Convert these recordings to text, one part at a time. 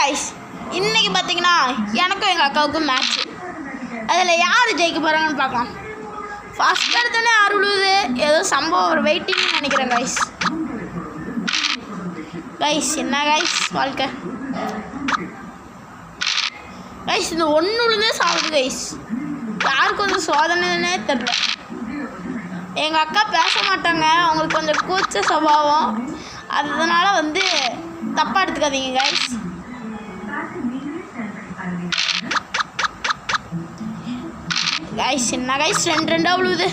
Guys, இன்றைக்கி பார்த்தீங்கன்னா எனக்கும் எங்கள் அக்காவுக்கும் மேட்ச். அதில் யார் ஜெயிக்க போகிறாங்கன்னு பார்க்கலாம். ஃபஸ்ட் எடுத்தோடனே 6 விழுவுது. ஏதோ சம்பவம் ஒரு வெயிட்டிங்னு நினைக்கிறேன் கைஸ். என்ன கைஸ் வாழ்க்கை கைஸ். இந்த 1 விழுந்தே சாப்பிடுது கைஸ். யாருக்கு வந்து சோதனைன்னே தெரியல. எங்கள் அக்கா பேச மாட்டாங்க, அவங்களுக்கு கொஞ்சம் கூச்ச சுபாவம். அதனால் வந்து தப்பாக எடுத்துக்காதீங்க கைஸ். கைஸ் என்ன கைஸ் 2 விழுவுது.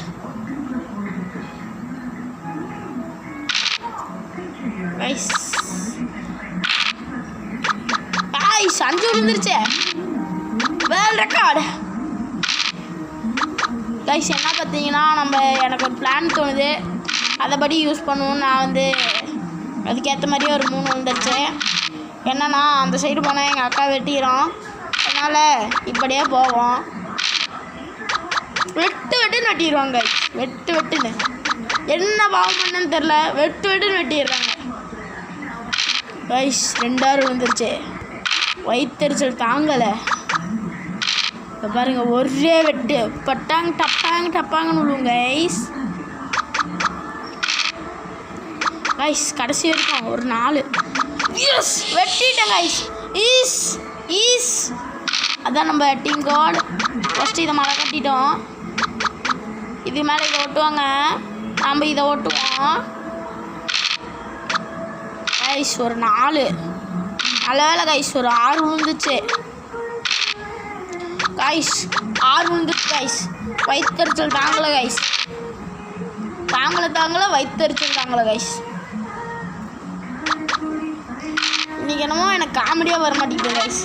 கைஸ் 5 விழுந்துருச்சு. World record guys. என்ன பார்த்தீங்கன்னா எனக்கு ஒரு பிளான் தோணுது, அதைப்படி யூஸ் பண்ணுவோன்னு நான் வந்து அதுக்கேற்ற மாதிரியே ஒரு 3 விழுந்துருச்சு. என்னன்னா அந்த சைடு போனால் எங்கள் அக்கா வெட்டிடும். அதனால் இப்படியே போவோம். வெட்டுன்னு வெட்டிடுவாங்க கைஸ். வெட்டுன்னு என்ன பாவம் பண்ணன்னு தெரில. வெட்டுன்னு வெட்டிடுறாங்க கைஸ். 2 விழுந்துருச்சு. வயிற்றுச்சல் தாங்கலை. இப்போ பாருங்கள், ஒரே வெட்டு டப்பாங்கன்னு விழுவும் கைஸ். கடைசி வரைக்கும் ஒரு 4. S வெட்டிட்டேன் guys. ஈஸ் அதான் நம்ம டீம் கார்டு. ஃபஸ்ட்டு இதை மழை கட்டிட்டோம். இது மேலே இதை ஓட்டுவாங்க, நம்ம இதை ஓட்டுவோம் கைஸ். ஒரு 4 நல்ல வேலை கைஸ். ஒரு 6 விழுந்துச்சு கைஸ். 6 விழுந்துச்சு கைஸ். வயிற்றுச்சல் தாங்கலை கைஸ். தாங்கலை வயிற்றுச்சல் தாங்கலை கைஸ். இன்றைக்கி என்னமோ எனக்கு காமெடியாக வர மாட்டேங்குது கைஸ்.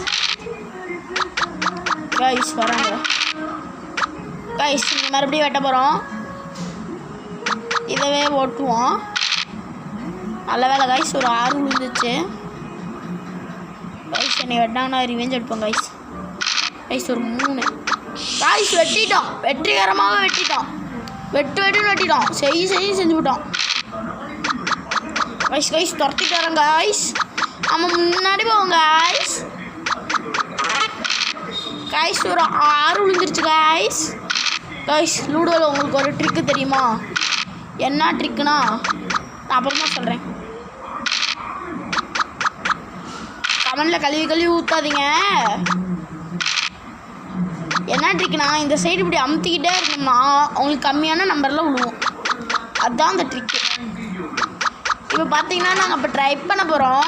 வராங்க கைஸ். நீங்கள் மறுபடியும் வெட்ட போகிறோம். இதவே ஓட்டுவோம். நல்ல வேலை கைஸ். ஒரு 6 விழுந்துச்சு கைஸ். என்னை வெட்டாங்கன்னா ரிவெஞ்ச் எடுப்போம் கைஸ். ஒரு 3 கைஸ் வெட்டிட்டோம். வெற்றிகரமாக வெட்டிட்டோம். வெட்டுன்னு வெட்டிட்டோம். செஞ்சு விட்டோம் கைஸ். துரத்திட்டு வரோம் கைஸ். நம்ம முன்னாடி போவோம் கைஸ். ஒரு 6 விழுந்துருச்சு கைஸ். லூடோவில் உங்களுக்கு ஒரு ட்ரிக்கு தெரியுமா? என்ன ட்ரிக்குனா நான் அப்புறமா சொல்கிறேன். கமெண்டில் கழுவி ஊற்றாதீங்க. என்ன ட்ரிக்குனா, இந்த சைடு இப்படி அமுத்திக்கிட்டே இருந்தோம்னா அவங்களுக்கு கம்மியான நம்பரில் விழுவோம். அதுதான் அந்த ட்ரிக்கு. இப்போ பார்த்தீங்கன்னா நாங்கள் இப்போ ட்ரை பண்ண போகிறோம்.